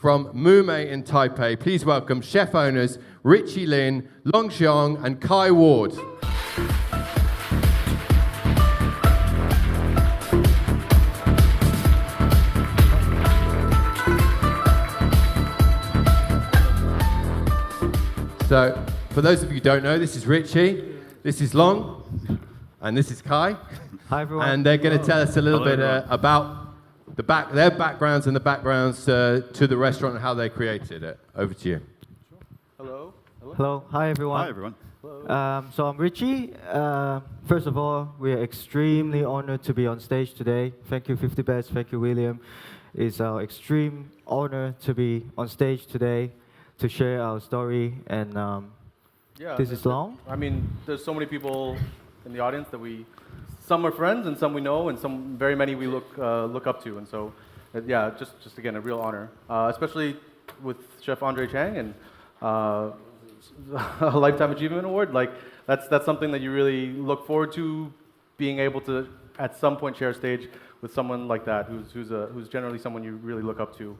from Mume in Taipei. Please welcome chef owners Richie Lin, Long Xiong, and Kai Ward. So, for those of you who don't know, this is Richie, this is Long, and this is Kai. Hi, everyone. And they're going to tell us a little bit about their backgrounds and the backgrounds to the restaurant and how they created it. Over to you. Hello. Hello. Hi, everyone. Hi, everyone. So I'm Richie. First of all, we are extremely honored to be on stage today. Thank you, 50 Best. Thank you, William. It's our extreme honor to be on stage today to share our story. And this is Long. I mean, there's so many people in the audience that some are friends and some we know, and very many we look up to. And so, yeah, just again, a real honor, especially with Chef Andre Chang and a Lifetime Achievement Award. Like that's something that you really look forward to, being able to at some point share a stage with someone like that, who's generally someone you really look up to.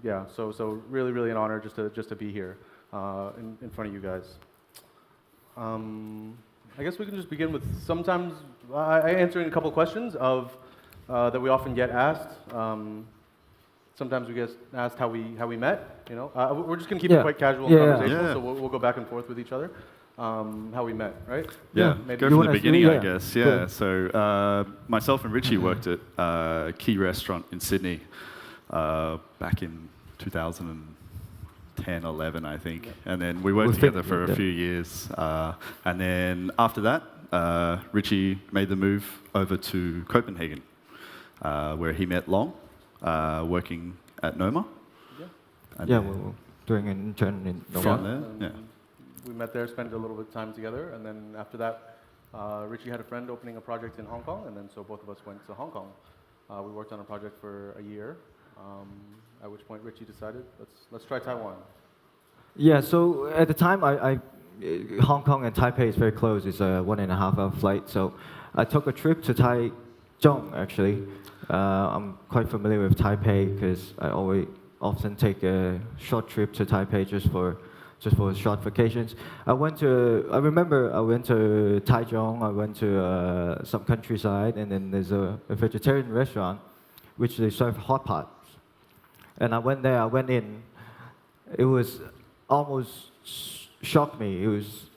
Yeah, so really an honor just to be here in front of you guys. I guess we can just begin with sometimes answering a couple questions that we often get asked. Sometimes we get asked how we met. You know, we're just gonna keep it quite casual and conversational. So we'll go back and forth with each other. How we met, right? Yeah, maybe go from the beginning, I guess. Yeah. So myself and Richie worked at a key restaurant in Sydney back in 2010, 11, I think. And then we worked together for a few years. And then after that, Richie made the move over to Copenhagen, where he met Long, working at Noma. Yeah, we were doing an intern in Noma. We met there, spent a little bit of time together, and then after that, Richie had a friend opening a project in Hong Kong, and then so both of us went to Hong Kong. We worked on a project for a year, at which point Richie decided, let's try Taiwan. Yeah, so at the time, Hong Kong and Taipei is very close. It's a 1.5-hour flight. So I took a trip to Taichung, actually. I'm quite familiar with Taipei because I often take a short trip to Taipei just for short vacations. I remember I went to Taichung, I went to some countryside, and then there's a vegetarian restaurant which they serve hot pots. And I went in, it was almost shocked me. It was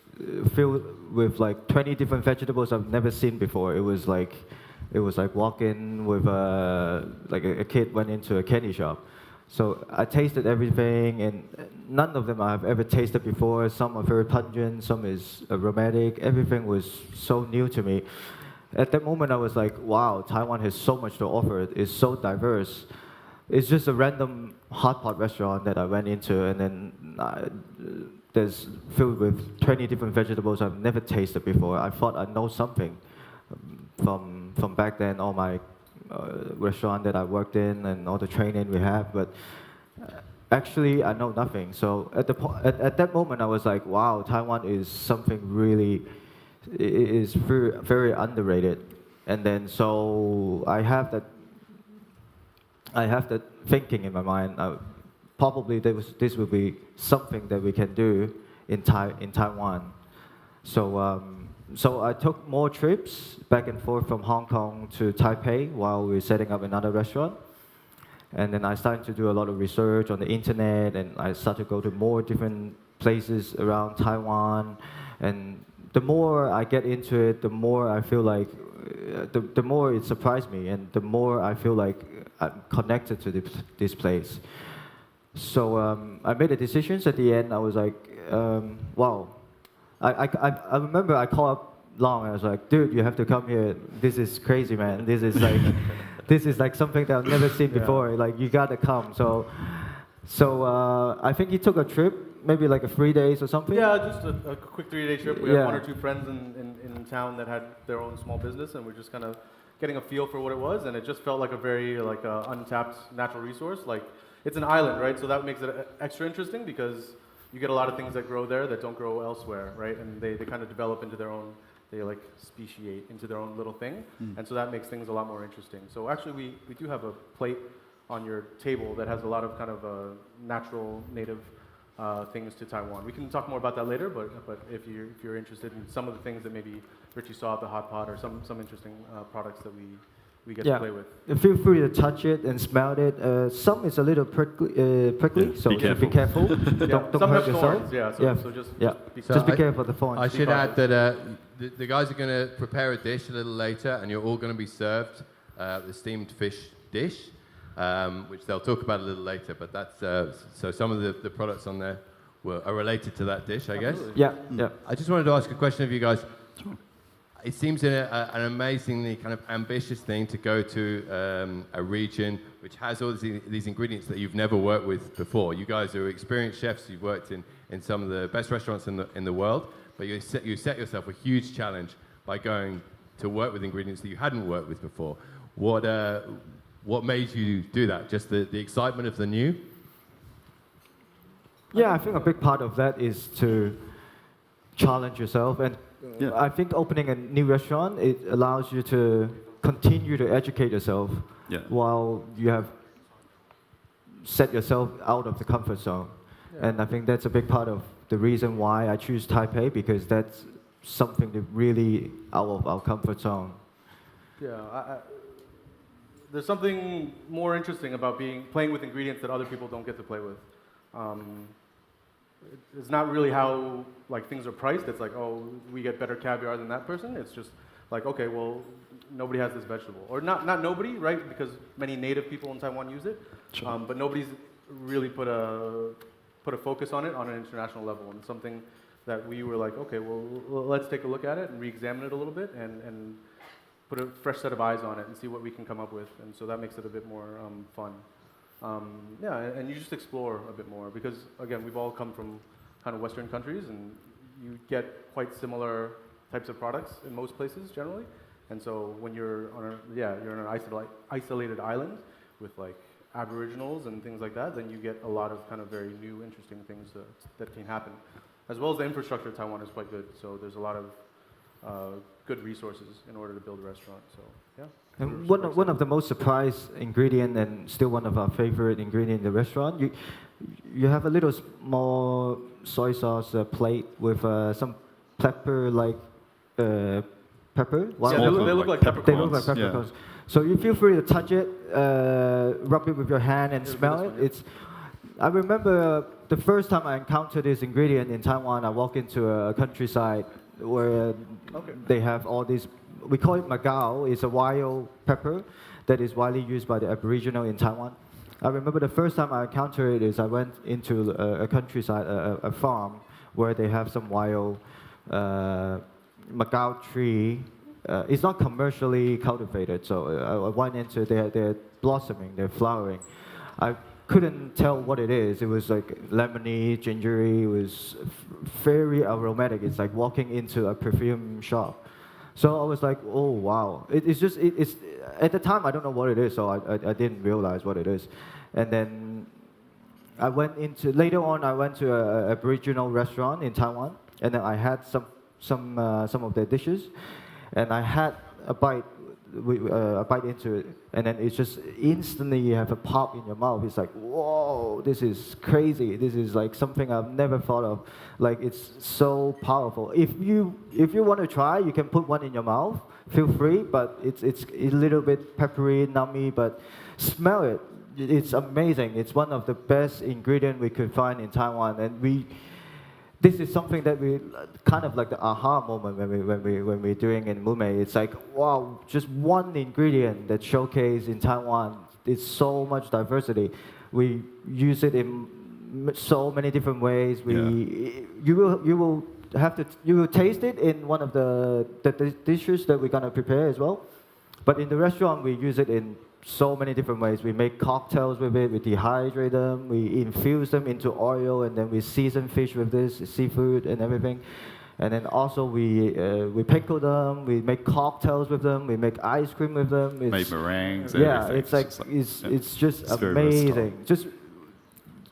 filled with like 20 different vegetables I've never seen before. It was like walking with like a kid went into a candy shop. So I tasted everything, and none of them I've ever tasted before. Some are very pungent, some is aromatic. Everything was so new to me. At that moment, I was like, wow, Taiwan has so much to offer. It's so diverse. It's just a random hot pot restaurant that I went into, and then there's filled with 20 different vegetables I've never tasted before. I thought I know something from back then, all my restaurant that I worked in and all the training we have, but actually I know nothing. So at that moment I was like, wow, Taiwan is something really is very, very underrated. And then so I have that thinking in my mind. Probably this will be something that we can do in Taiwan. So I took more trips back and forth from Hong Kong to Taipei while we were setting up another restaurant. And then I started to do a lot of research on the internet, and I started to go to more different places around Taiwan. And the more I get into it, the more I feel like, the more it surprised me, and the more I feel like I'm connected to this place. So I made the decisions. At the end, I was like, wow. I remember I called up Long and I was like, dude, you have to come here. This is crazy, man. This is like something that I've never seen before. Like, you gotta come. So I think he took a trip, maybe like 3 days or something. Yeah, just a quick 3-day trip. We had one or two friends in town that had their own small business, and we're just kind of getting a feel for what it was, and it just felt like a very untapped natural resource. Like, it's an island, right? So that makes it extra interesting because you get a lot of things that grow there that don't grow elsewhere, right? And they kind of develop into their own, they like speciate into their own little thing. And so that makes things a lot more interesting. So actually we do have a plate on your table that has a lot of kind of natural native things to Taiwan. We can talk more about that later, but if you're interested in some of the things that maybe Richie saw at the hot pot or some interesting products that we get to play with. Feel free to touch it and smell it. Some is a little prickly, so be careful. Don't some hurt have yourself. thorns, so just be careful of the thorns. I should add that the guys are going to prepare a dish a little later, and you're all going to be served the steamed fish dish, which they'll talk about a little later. But that's so some of the products on there are related to that dish, I guess. Yeah. I just wanted to ask a question of you guys. It seems an amazingly kind of ambitious thing to go to a region which has all these ingredients that you've never worked with before. You guys are experienced chefs. You've worked in some of the best restaurants in the world, but you set yourself a huge challenge by going to work with ingredients that you hadn't worked with before. What made you do that? Just the excitement of the new? Yeah, I think a big part of that is to challenge yourself. And I think opening a new restaurant, it allows you to continue to educate yourself while you have set yourself out of the comfort zone. And I think that's a big part of the reason why I choose Taipei, because that's something that really out of our comfort zone. Yeah, there's something more interesting about playing with ingredients that other people don't get to play with. It's not really how things are priced. It's like, oh, we get better caviar than that person. It's just like, okay, well, nobody has this vegetable, or not nobody, right? Because many native people in Taiwan use it, but nobody's really put a focus on it on an international level. And something that we were like, okay, well, let's take a look at it and re-examine it a little bit and put a fresh set of eyes on it and see what we can come up with. And so that makes it a bit more fun. And you just explore a bit more because, again, we've all come from kind of Western countries, and you get quite similar types of products in most places generally. And so when you're on an isolated island with Aboriginals and things like that, then you get a lot of kind of very new, interesting things that can happen. As well as the infrastructure of Taiwan is quite good, so there's a lot of good resources in order to build a restaurant. So yeah. And one of the most surprised ingredient, and still one of our favorite ingredient in the restaurant, you have a little small soy sauce plate with some pepper pepper. Yeah, they look like peppercorns. They look like peppercorns. So you feel free to touch it, rub it with your hand, and smell it. I remember the first time I encountered this ingredient in Taiwan. I walked into a countryside where they have all these. We call it magao. It's a wild pepper that is widely used by the Aboriginal in Taiwan. I remember the first time I encountered it is I went into a countryside, a farm, where they have some wild magao tree. It's not commercially cultivated, so I went into they're blossoming, they're flowering. I couldn't tell what it is. It was like lemony, gingery. It was very aromatic. It's like walking into a perfume shop. So I was like, oh wow! It's at the time I don't know what it is, so I didn't realize what it is. And then later on I went to a Aboriginal restaurant in Taiwan, and then I had some of their dishes, and I had a bite into it, and then it's just instantly you have a pop in your mouth. It's like, whoa, this is crazy. This is like something I've never thought of. Like, it's so powerful. If you want to try, you can put one in your mouth. Feel free, but it's a little bit peppery, nummy, but smell it. It's amazing. It's one of the best ingredients we could find in Taiwan, and this is something that we kind of like the aha moment when we're doing in Mume. It's like, wow, just one ingredient that showcased in Taiwan. It's so much diversity. We use it in so many different ways. You will taste it in one of the dishes that we're gonna prepare as well. But in the restaurant, we use it in so many different ways. We make cocktails with it, we dehydrate them, we infuse them into oil, and then we season fish with this, seafood and everything. And then also we pickle them, we make cocktails with them, we make ice cream with them. Make meringues. Yeah, it's just amazing.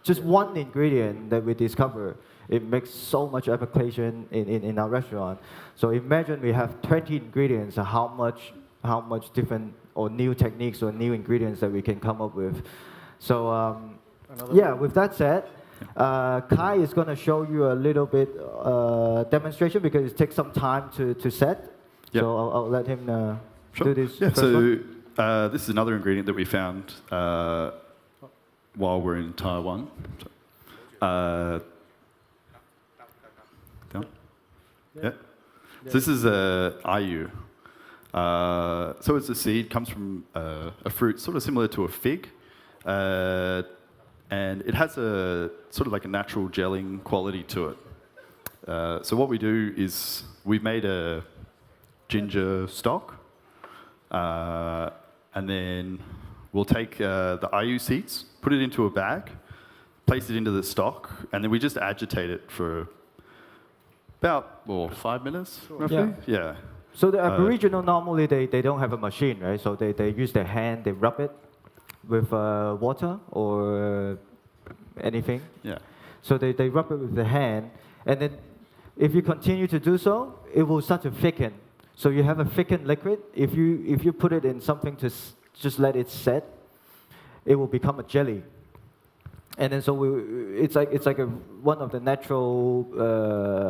Just one ingredient that we discover, it makes so much application in our restaurant. So imagine we have 20 ingredients, how much different or new techniques or new ingredients that we can come up with. So Another yeah, one? with that said, Kai is going to show you a little bit demonstration because it takes some time to set. Yep. So I'll let him Sure. do this. Yeah, first so one. this is another ingredient that we found while we're in Taiwan. Down? Yeah. So this is ayu. So it's a seed, comes from a fruit sort of similar to a fig. And it has a sort of like a natural gelling quality to it. So what we do is we've made a ginger stock, and then we'll take the ayu seeds, put it into a bag, place it into the stock, and then we just agitate it for about 5 minutes, roughly. Yeah. So the Aboriginal normally they don't have a machine, right? So they use their hand, they rub it with water or anything. Yeah. So they rub it with the hand, and then if you continue to do so, it will start to thicken. So you have a thickened liquid. If you put it in something to just let it set, it will become a jelly. And then so it's like one of the natural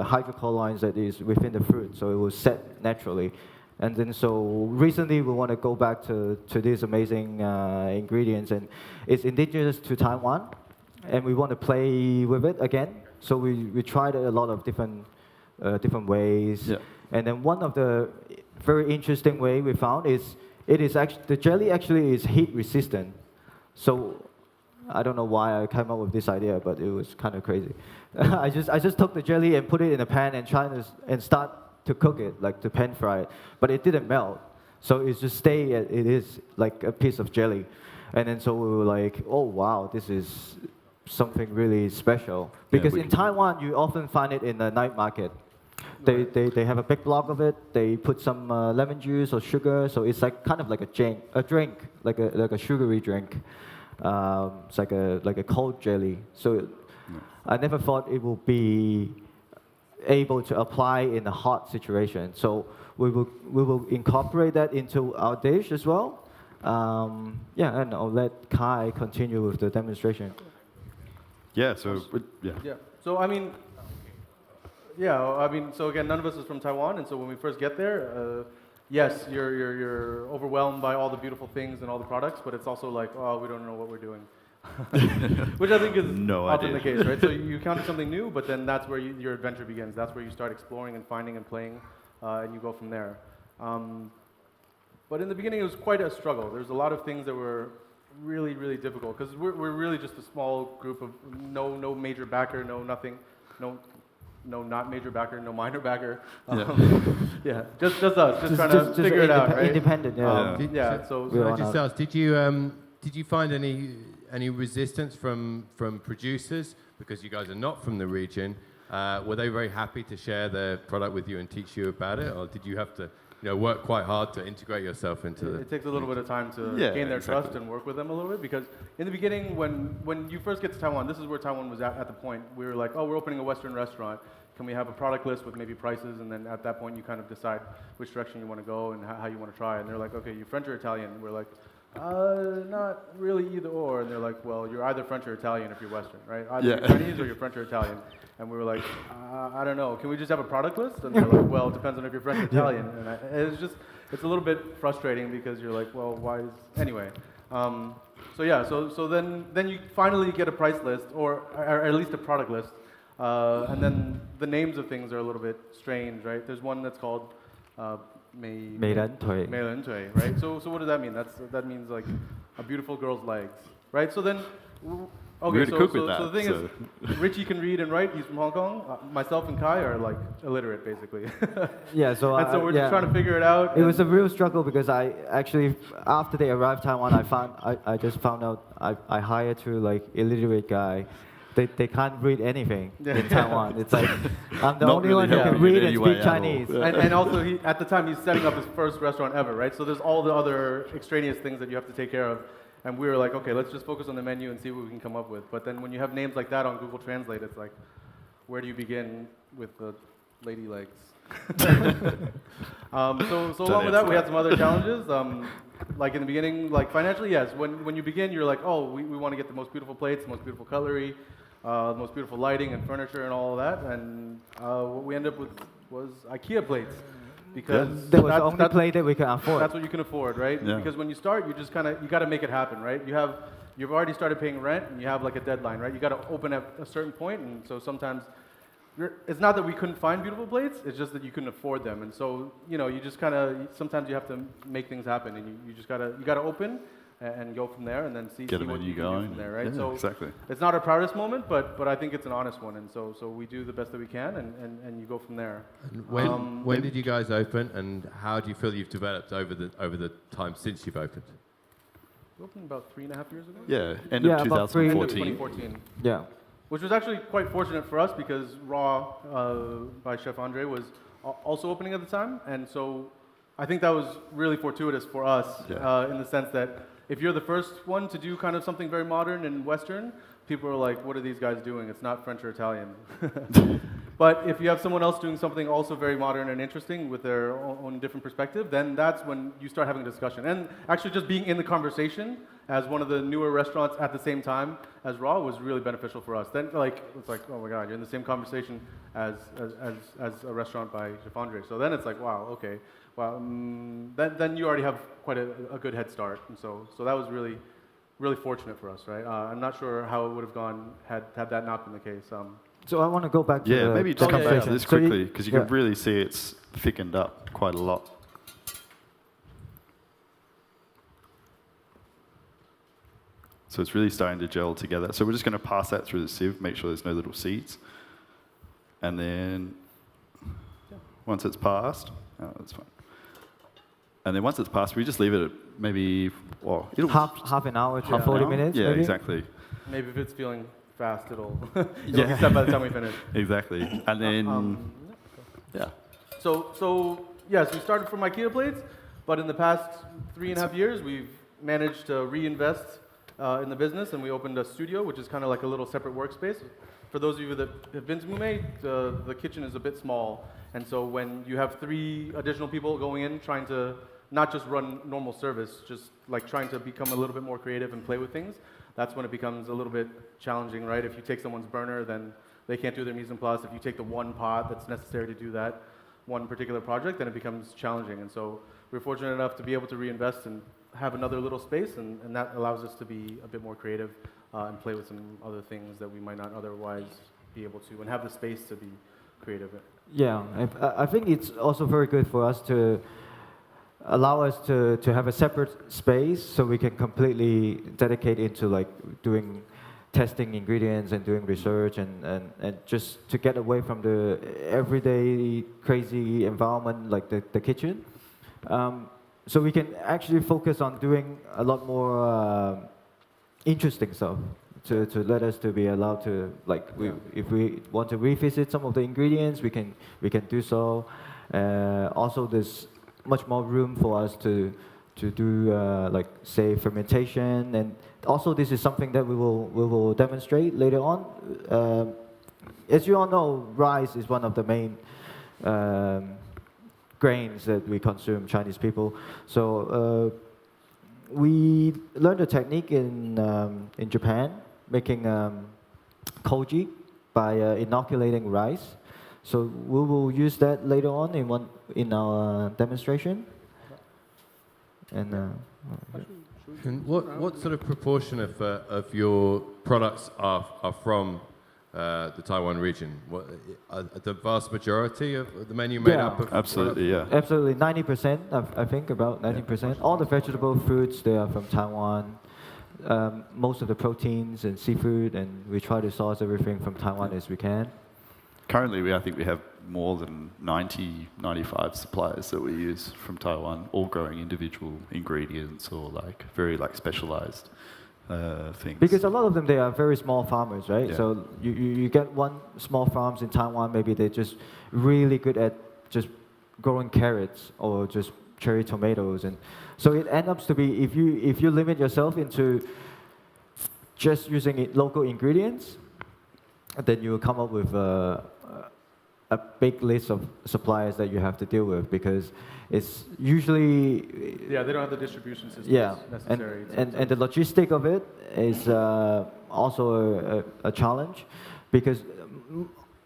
hydrocolloids that is within the fruit. So it will set naturally. And then so recently we want to go back to these amazing ingredients, and it's indigenous to Taiwan, and we want to play with it again. So we tried a lot of different ways. Yeah. And then one of the very interesting way we found is the jelly actually is heat resistant. So I don't know why I came up with this idea, but it was kind of crazy. I just took the jelly and put it in a pan and start to cook it, like to pan fry it, but it didn't melt. So it just it is like a piece of jelly. And then so we were like, oh wow, this is something really special. Because in Taiwan, you often find it in the night market. They have a big block of it. They put some lemon juice or sugar, so it's like kind of like a drink, like a sugary drink. It's like a cold jelly. So I never thought it would be able to apply in a hot situation. So we will incorporate that into our dish as well. Yeah, and I'll let Kai continue with the demonstration. Yeah. So yeah. Yeah. So I mean, so again, none of us is from Taiwan, and so when we first get there, yes, you're overwhelmed by all the beautiful things and all the products, but it's also like, oh, we don't know what we're doing. Which I think is often the case, right? So you encounter something new, but then that's where your adventure begins. That's where you start exploring and finding and playing, and you go from there. But in the beginning, it was quite a struggle. There's a lot of things that were really, really difficult because we're really just a small group of no major backer, no nothing, no not major backer, no minor backer. Yeah, just us, just trying to figure it out, right? Independent, yeah. So I just asked, did you find any resistance from producers because you guys are not from the region? Were they very happy to share their product with you and teach you about it, or did you have to work quite hard to integrate yourself into it? It takes a little bit of time to gain their trust and work with them a little bit, because in the beginning, when you first get to Taiwan, this is where Taiwan was at the point. We were like, oh, we're opening a Western restaurant. Can we have a product list with maybe prices? And then at that point, you kind of decide which direction you want to go and how you want to try. And they're like, okay, you French or Italian? And we're like, not really either or. And they're like, well, you're either French or Italian if you're Western, right? Either you're Chinese or you're French or Italian. And we were like, I don't know. Can we just have a product list? And they're like, well, it depends on if you're French or Italian. And it's a little bit frustrating because you're like, well, why is, anyway. So then you finally get a price list or at least a product list. And then the names of things are a little bit strange, right? There's one that's called Mei Ren Tui, right? So what does that mean? That means like a beautiful girl's legs, right? So then, okay, so the thing is, Richie can read and write. He's from Hong Kong. Myself and Kai are like illiterate, basically. Yeah. So we're just trying to figure it out. It was a real struggle because I actually, after they arrived Taiwan, I just found out I hired to like illiterate guy. They can't read anything in Taiwan. It's like I'm the only one who can read and speak Chinese. And also, at the time, he's setting up his first restaurant ever, right? So there's all the other extraneous things that you have to take care of. And we were like, okay, let's just focus on the menu and see what we can come up with. But then when you have names like that on Google Translate, it's like, where do you begin with the lady legs. So along with that, we had some other challenges. Like in the beginning, like financially, yes. When you begin, you're like, oh, we want to get the most beautiful plates, the most beautiful cutlery, the most beautiful lighting and furniture and all of that. And what we ended up with was IKEA plates. Because that was the only plate that we can afford. That's what you can afford, right? Yeah. Because when you start, you just you got to make it happen, right? You've already started paying rent, and you have like a deadline, right? You got to open at a certain point, and so sometimes it's not that we couldn't find beautiful plates; it's just that you couldn't afford them, and so you just sometimes you have to make things happen, and you just gotta open and go from there, and then see what you can do from there, right? Yeah, so exactly. It's not our proudest moment, but I think it's an honest one, and so we do the best that we can, and you go from there. When did you guys open, and how do you feel you've developed over the time since you've opened? We opened about 3.5 years ago. Yeah, end of about 3. End 2014. of 2014. Yeah. Which was actually quite fortunate for us because Raw by Chef Andre was also opening at the time, and so I think that was really fortuitous for us in the sense that if you're the first one to do kind of something very modern and Western, people are like, what are these guys doing? It's not French or Italian. But if you have someone else doing something also very modern and interesting with their own different perspective, then that's when you start having a discussion. And actually just being in the conversation as one of the newer restaurants at the same time as Raw was really beneficial for us. Then it's like, oh my God, you're in the same conversation as a restaurant by Chef Andre. So then it's like, wow, okay. Well, then you already have quite a good head start. And so that was really, really fortunate for us, right? I'm not sure how it would have gone had that not been the case. So I want to go back to Maybe just come back to this So quickly, because you can really see it's thickened up quite a lot. So it's really starting to gel together. So we're just going to pass that through the sieve, make sure there's no little seeds. And then once it's passed, that's fine. And then once it's passed, we just leave it at maybe, half an hour to 40 minutes. Yeah, maybe? exactly. Maybe if it's feeling fast, it'll be set by the time we finish. Exactly. And then, So yes, we started from IKEA plates, but in the past 3.5 years, we've managed to reinvest in the business, and we opened a studio, which is kind of like a little separate workspace. For those of you that have been to Mume, the kitchen is a bit small, and so when you have 3 additional people going in trying to not just run normal service, just like trying to become a little bit more creative and play with things, that's when it becomes a little bit challenging, right? If you take someone's burner, then they can't do their mise en place. If you take the one pot that's necessary to do that one particular project, then it becomes challenging. And so we're fortunate enough to be able to reinvest and have another little space, and that allows us to be a bit more creative and play with some other things that we might not otherwise be able to, and have the space to be creative. Yeah, I think it's also very good for us to allow us to have a separate space so we can completely dedicate into like doing testing ingredients and doing research and just to get away from the everyday crazy environment like the kitchen. So we can actually focus on doing a lot more interesting stuff to let us to be allowed to if we want to revisit some of the ingredients, we can do so. Also, there's much more room for us to do say fermentation, and also this is something that we will demonstrate later on. As you all know, rice is one of the main grains that we consume, Chinese people. So we learned a technique in Japan, making koji by inoculating rice. So we will use that later on in our demonstration. And what sort of proportion of your products are from the Taiwan region? The vast majority of the menu made up of absolutely, products? yeah. Absolutely, 90%, I think, about 90%. All the vegetable fruits, they are from Taiwan. Most of the proteins and seafood, and we try to source everything from Taiwan as we can. Currently, I think we have more than 90, 95 suppliers that we use from Taiwan, all growing individual ingredients or very specialized things. Because a lot of them, they are very small farmers, right? Yeah. So you get one small farms in Taiwan, maybe they're just really good at just growing carrots or just cherry tomatoes. And so it ends up to be, if you limit yourself into just using local ingredients, then you will come up with a big list of suppliers that you have to deal with because it's usually Yeah, they don't have the distribution systems yeah, necessary. and the logistic of it is also a challenge because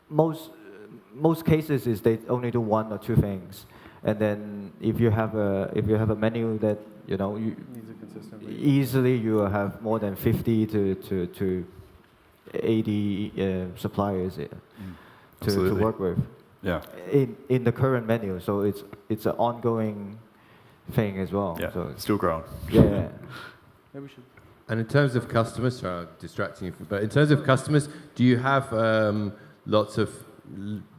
most cases is they only do one or two things, and then if you have a menu that you know you Needs it consistently. easily you will have more than 50 to 80 suppliers to Absolutely. work with Yeah. in the current menu. So it's an ongoing thing as well. Yeah. So Still growing. yeah. Maybe we should. And in terms of customers, sorry, I'm distracting you, but in terms of customers, do you have lots of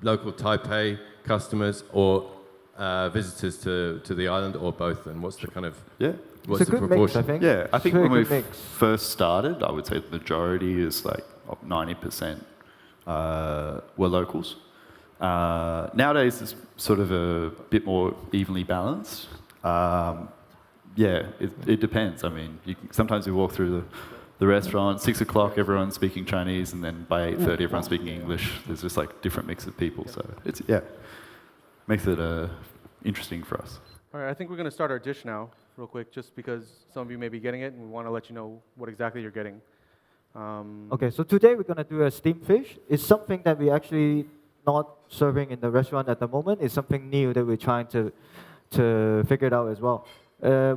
local Taipei customers or visitors to the island, or both? And what's the kind of Yeah. what's It's a the good proportion? mix, I think. Yeah, I It's think a very when we good mix. first started, I would say the majority is like 90% were locals. Nowadays, it's sort of a bit more evenly balanced. Yeah, it depends. I mean, sometimes you walk through the restaurant, 6 o'clock, everyone's speaking Chinese, and then by 8:30, everyone's speaking English. There's just like different mix of people. So it's, yeah, makes it interesting for us. All right, I think we're going to start our dish now, real quick, just because some of you may be getting it, and we want to let you know what exactly you're getting. Okay, so today we're gonna do a steamed fish. It's something that we actually not serving in the restaurant at the moment. It's something new that we're trying to figure it out as well.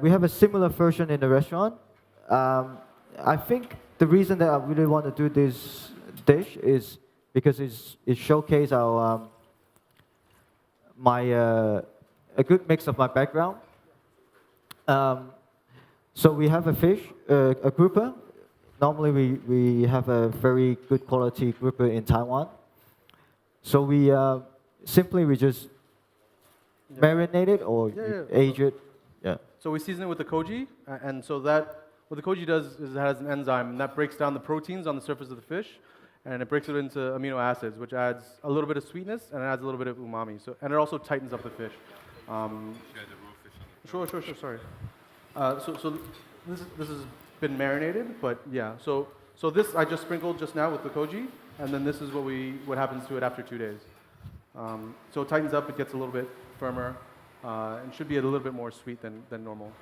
We have a similar version in the restaurant. I think the reason that I really want to do this dish is because it showcases our a good mix of my background. So we have a fish, a grouper. Normally we have a very good quality grouper in Taiwan. So we just marinate it or age it. Yeah. So we season it with the koji, and so what the koji does is it has an enzyme, and that breaks down the proteins on the surface of the fish, and it breaks it into amino acids, which adds a little bit of sweetness and it adds a little bit of umami. So, and it also tightens up the fish. Sure. Sorry. So this has been marinated, but yeah. So this I just sprinkled just now with the koji, and then this is what happens to it after 2 days. So it tightens up, it gets a little bit firmer, and should be a little bit more sweet than normal.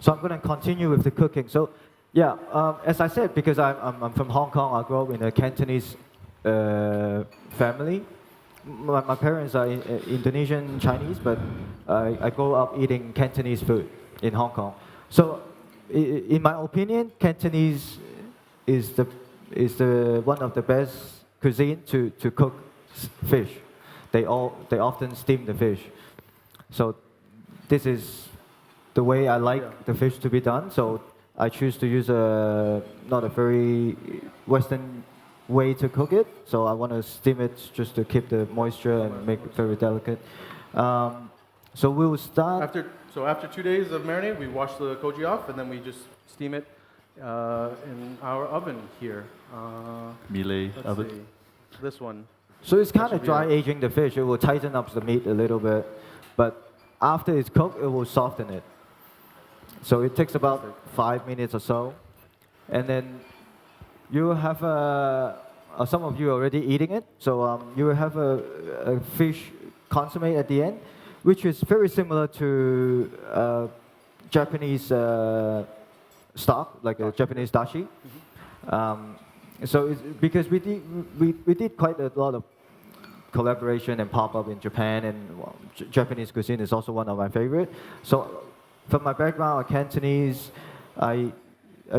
So I'm going to continue with the cooking. So, yeah, as I said, because I'm from Hong Kong, I grew up in a Cantonese family. My parents are Indonesian Chinese, but I grew up eating Cantonese food in Hong Kong. So, in my opinion, Cantonese is the one of the best cuisine to cook fish. They often steam the fish. So, this is the way I like the fish to be done. So I choose to use not a very Western way to cook it. So I want to steam it just to keep the moisture and make it very delicate. So we will start. After 2 days of marinade, we wash the koji off, and then we just steam it in our oven here. Mealy Let's oven. see. This one. So it's kind should of be dry it. aging the fish. It will tighten up the meat a little bit, but after it's cooked, it will soften it. So it takes about 5 minutes or so, and then you will have some of you are already eating it. So you will have a fish consommé at the end, which is very similar to Japanese stock, like a Japanese dashi. So it's, because we did quite a lot of collaboration and pop up in Japan, and Japanese cuisine is also one of my favorite. So from my background, Cantonese, I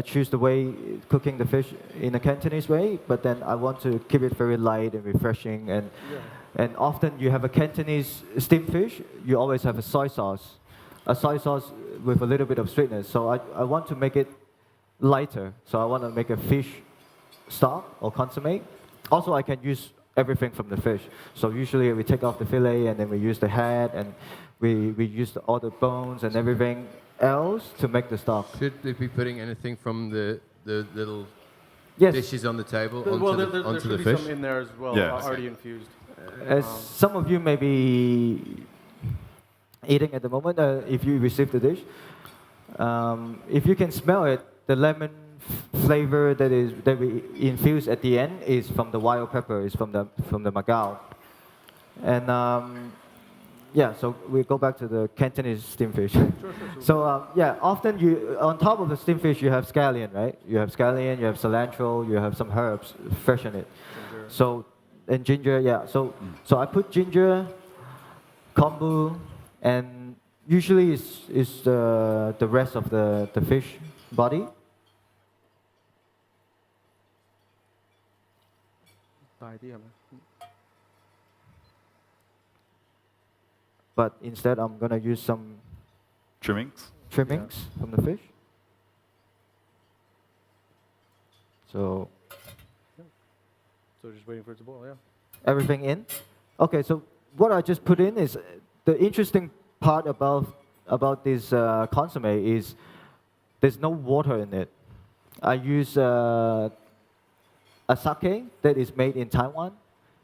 choose the way cooking the fish in a Cantonese way, but then I want to keep it very light and refreshing. And often you have a Cantonese steamed fish, you always have a soy sauce with a little bit of sweetness. So I want to make it lighter. So I want to make a fish stock or consommé. Also, I can use everything from the fish. So usually we take off the fillet and then we use the head and we use all the bones and everything else to make the stock. Should they be putting anything from the little Yes. dishes on the table There onto should the be fish? some in there as well, Yeah. already infused. As some of you may be eating at the moment, if you receive the dish, if you can smell it, the lemon flavor that we infuse at the end is from the wild pepper, is from the Macau. And yeah, so we go back to the Cantonese steamed fish. So yeah, often you on top of the steamed fish you have scallion, right? You have scallion, you have cilantro, you have some herbs fresh in it. Ginger. So and ginger, yeah. So I put ginger, kombu, and usually is the rest of the fish body. The idea, man. But instead, I'm gonna use some Trimmings? trimmings from the fish. So So just waiting for it to boil, yeah. everything in. Okay, so what I just put in is the interesting part about this consomme is there's no water in it. I use a sake that is made in Taiwan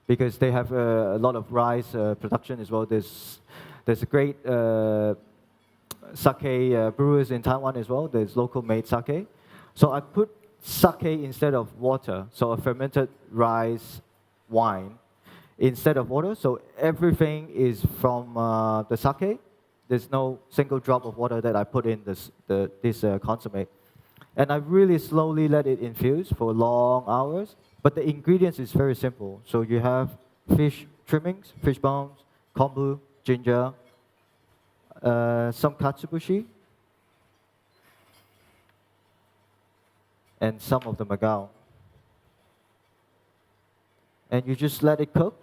because they have a lot of rice production as well. There's a great sake brewers in Taiwan as well. There's local made sake. So I put sake instead of water, so a fermented rice wine instead of water. So everything is from the sake. There's no single drop of water that I put in this consomme. And I really slowly let it infuse for long hours. But the ingredients is very simple. So you have fish trimmings, fish bones, kombu, ginger, some katsubushi, and some of the Macau. And you just let it cook.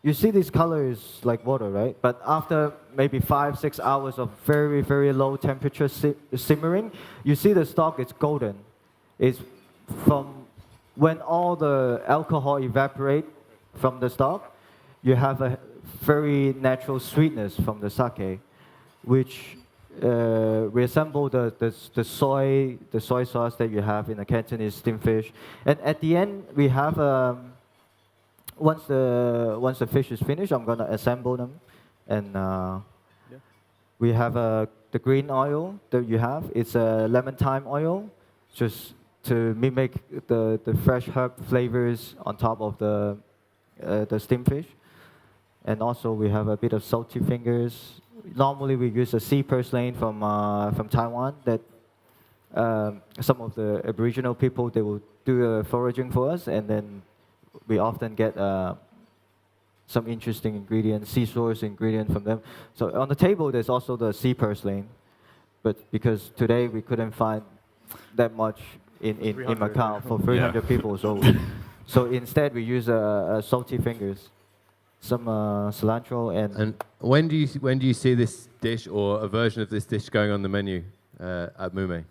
You see this color is like water, right? But after maybe 5-6 hours of very, very low temperature simmering, you see the stock is golden. It's from when all the alcohol evaporate from the stock, you have a very natural sweetness from the sake, which resemble the soy sauce that you have in a Cantonese steamed fish. And at the end, we have once the fish is finished, I'm gonna assemble them, and we have the green oil that you have. It's a lemon thyme oil, just to mimic the fresh herb flavors on top of the steamed fish. And also we have a bit of salty fingers. Normally we use a sea purslane from Taiwan that some of the Aboriginal people, they will do foraging for us, and then we often get some interesting ingredients, sea source ingredient from them. So on the table there's also the sea purslane, but because today we couldn't find that much in Macau for 300 people, so instead we use salty fingers, some cilantro, And when do you see this dish or a version of this dish going on the menu at Mume?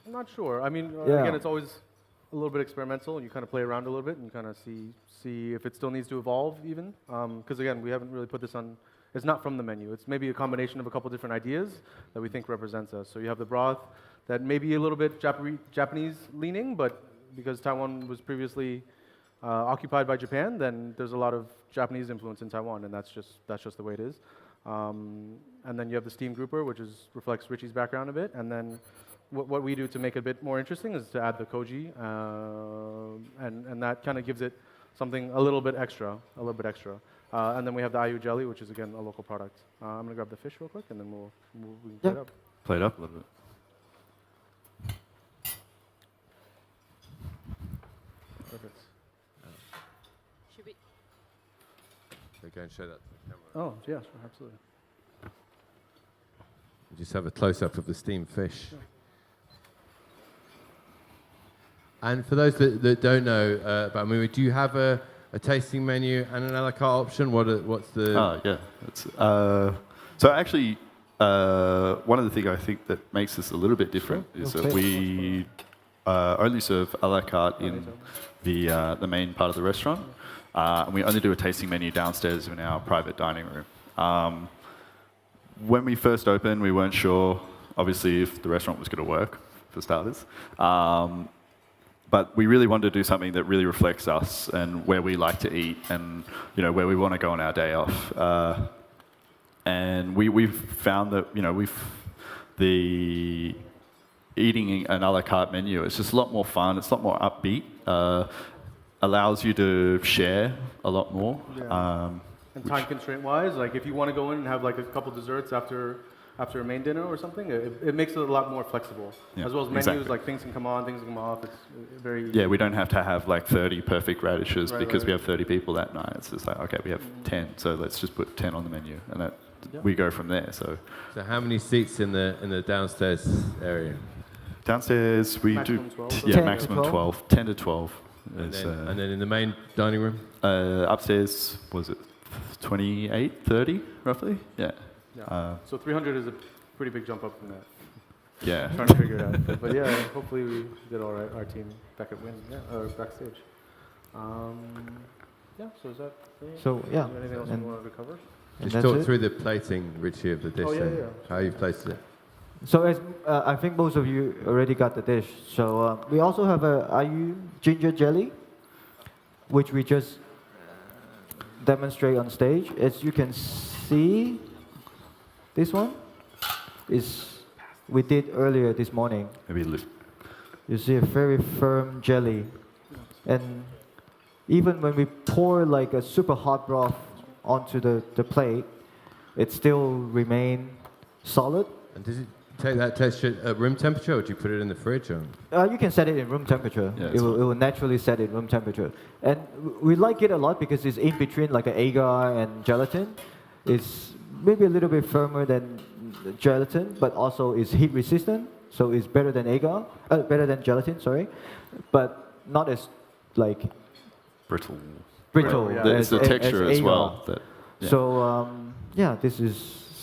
I'm not sure. I mean, Yeah. again, it's always a little bit experimental, and you kind of play around a little bit and kind of see if it still needs to evolve even. Because again, we haven't really put this on. It's not from the menu. It's maybe a combination of a couple different ideas that we think represents us. So you have the broth that may be a little bit Japanese leaning, but because Taiwan was previously occupied by Japan, then there's a lot of Japanese influence in Taiwan, and that's just the way it is. And then you have the steam grouper, which reflects Richie's background a bit, and then what we do to make it a bit more interesting is to add the koji, and that kind of gives it something a little bit extra. And then we have the ayu jelly, which is again a local product. I'm gonna grab the fish real quick, and then we can play it up. Play it up a little bit. Perfect. So go and show that to the camera. Oh yeah, sure, absolutely. We just have a close-up of the steamed fish. And for those that don't know about Mume, do you have a tasting menu and an a la carte option? What's the... Oh, yeah. So actually, one of the things I think that makes this a little bit different is that we only serve a la carte in the main part of the restaurant. And we only do a tasting menu downstairs in our private dining room. When we first opened, we weren't sure, obviously, if the restaurant was going to work, for starters. But we really wanted to do something that really reflects us and where we like to eat and where we want to go on our day off. And we've found that the eating an a la carte menu. It's just a lot more fun. It's a lot more upbeat. Allows you to share a lot more. Yeah. And time constraint wise, like if you want to go in and have like a couple desserts after a main dinner or something, it makes it a lot more flexible. Yeah, As well as menus, exactly. like things can come on, things can come off. It's very easy. Yeah, we don't have to have like 30 perfect radishes Right, because right. we have 30 people that night. It's just like, okay, we have 10, so let's just put 10 on the menu, and that Yeah. we go from there. So So how many seats in the downstairs area? downstairs we Maximum do 12? 10 to maximum 12? 12, 10 to 12. And Is, then in the main dining room? upstairs was it 28, 30 roughly? Yeah. Yeah. So 300 is a pretty big jump up from that. Yeah. Trying to figure it out. But yeah, hopefully we did all right. Our team back at Win, or backstage. Yeah. So is that? So, yeah. Anything else And- you wanted to cover? And Just that's talk it. through the plating, Richie, of the dish. Oh, yeah, and yeah. How you've placed it. So as I think most of you already got the dish. So we also have a Ayu ginger jelly, which we just demonstrate on stage. As you can see, this one is we did earlier this morning. Maybe You see a very firm jelly, and even when we pour like a super hot broth onto the plate, it still remain solid. And does it take that texture at room temperature, or do you put it in the fridge? Or? You can set it in room temperature. Yeah, it, it's will, fine. it will naturally set in room temperature. And we like it a lot because it's in between like an agar and gelatin. It's maybe a little bit firmer than gelatin, but also is heat resistant. So it's better than agar, better than gelatin, sorry. But not as like brittle. brittle Yeah. It's the texture as agar. well. That, yeah. So yeah, this is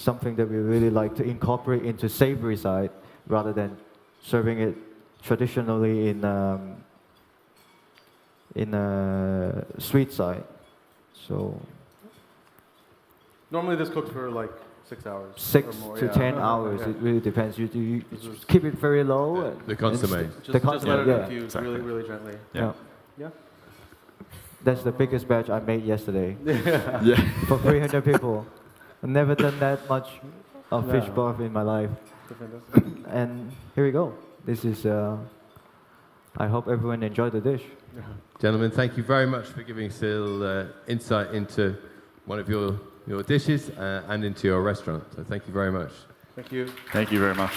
something that we really like to incorporate into savory side rather than serving it traditionally in a sweet side. So Normally this cooks for like 6 hours. 6 or more, to yeah. 10 hours. Yeah. It really depends. You This is- keep it very low. and- The consomme. and Just, the just let it yeah. infuse Exactly. really, really gently. Yeah. Yeah. That's the biggest batch I made yesterday Yeah. for 300 people. I've never done that much of fish Yeah. broth in my life. Different. And here we go. This is. I hope everyone enjoyed the dish. Gentlemen, thank you very much for giving us a little insight into one of your dishes and into your restaurant. So thank you very much. Thank you. Thank you very much.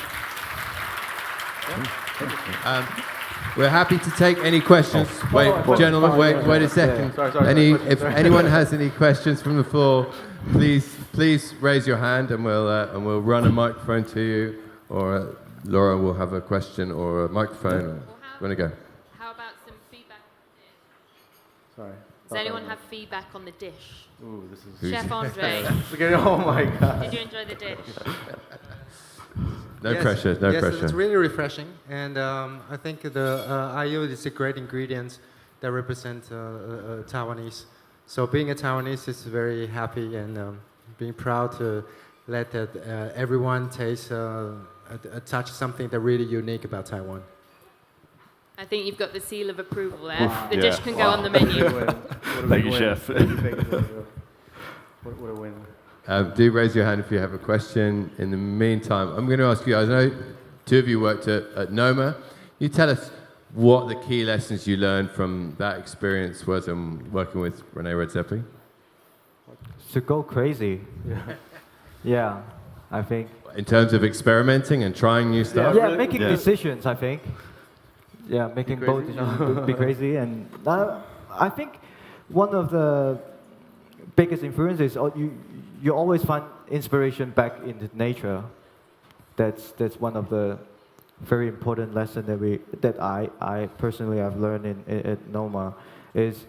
We're happy to take any questions. Wait, gentlemen, wait a second. Sorry. If anyone has any questions from the floor, please raise your hand, and we'll run a microphone to you, or Laura will have a question or a microphone. Or, you want to go? How about some feedback? Sorry. Does anyone have feedback on the dish? Ooh, this is. Who's- Chef Andre, Okay, oh my god. did you enjoy the dish? No Yes, pressure, no yes, pressure. it's really refreshing, and I think the ayu is a great ingredient that represent Taiwanese. So being a Taiwanese is very happy and being proud to let that, everyone taste touch something that really unique about Taiwan. I think you've got the seal of approval there. Wow. The Yeah. dish can go on the menu. Thank you, Chef. What a win. Do raise your hand if you have a question. In the meantime, I'm going to ask you, I know two of you worked at Noma. You tell us what the key lessons you learned from that experience was in working with Rene Redzepi. To go crazy. Yeah, I think. In terms of experimenting and trying new stuff. Yeah, really? making Yeah. decisions, I think. Yeah, making both crazy? decisions, be crazy. And I think one of the biggest influences, you always find inspiration back in the nature. That's one of the very important lesson that I personally have learned at Noma, is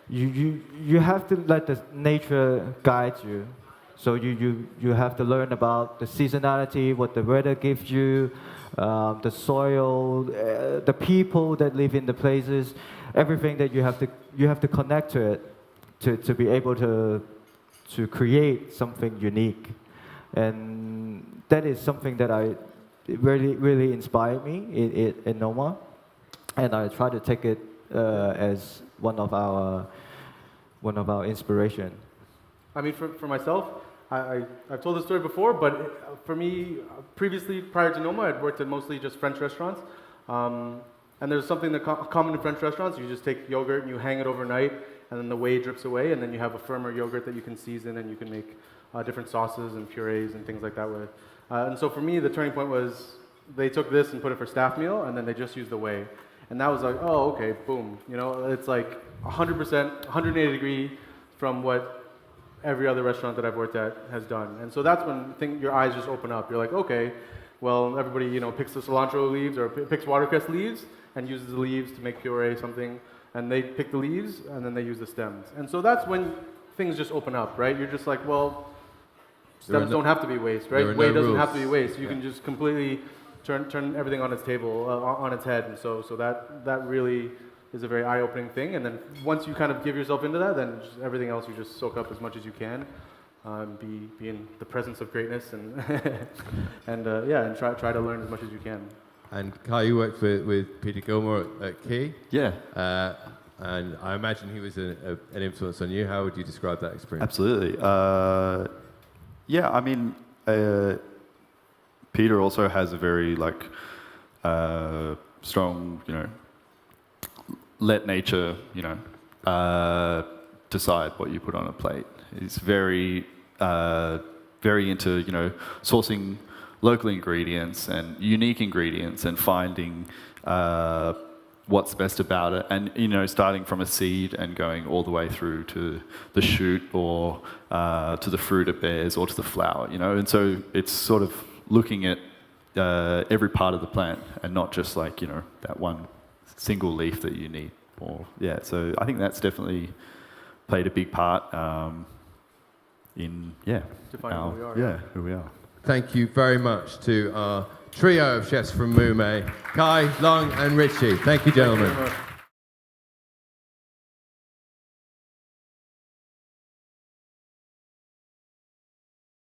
you have to let the nature guide you. So you have to learn about the seasonality, what the weather gives you, the soil, the people that live in the places, everything that you have to connect to it to be able to create something unique. And that is something that it really inspired me in Noma, and I try to take it as one of our inspiration. I mean, for myself, I've told this story before, but for me, previously, prior to Noma, I'd worked at mostly just French restaurants. And there's something that common in French restaurants. You just take yogurt and you hang it overnight, and then the whey drips away, and then you have a firmer yogurt that you can season, and you can make different sauces and purees and things like that with. And so for me, the turning point was they took this and put it for staff meal, and then they just used the whey. And that was like, oh, okay, boom. You know, it's like 100%, 180 degree from what every other restaurant that I've worked at has done. And so that's when your eyes just open up. You're like, okay, well, everybody, you know, picks the cilantro leaves or picks watercress leaves and uses the leaves to make puree something. And they pick the leaves and then they use the stems. And so that's when things just open up, right? You're just like, well, stems don't have to be waste, right? Whey doesn't have to be waste. You can just completely turn everything on its table, on its head. And so that really is a very eye-opening thing. And then once you kind of give yourself into that, then just everything else you just soak up as much as you can. Be in the presence of greatness and and try to learn as much as you can. And Kai, you worked with Peter Gilmore at Key. Yeah. And I imagine he was an influence on you. How would you describe that experience? Absolutely. Yeah, I mean, Peter also has a very strong, let nature, decide what you put on a plate. He's very into, sourcing local ingredients and unique ingredients and finding what's best about it, and starting from a seed and going all the way through to the shoot or to the fruit it bears or to the flower, and so it's sort of looking at every part of the plant and not just that one single leaf that you need. So I think that's definitely played a big part in defining who we are. Who we are. Thank you very much to our trio of chefs from Mume, Kai, Long, and Richie. Thank you, gentlemen.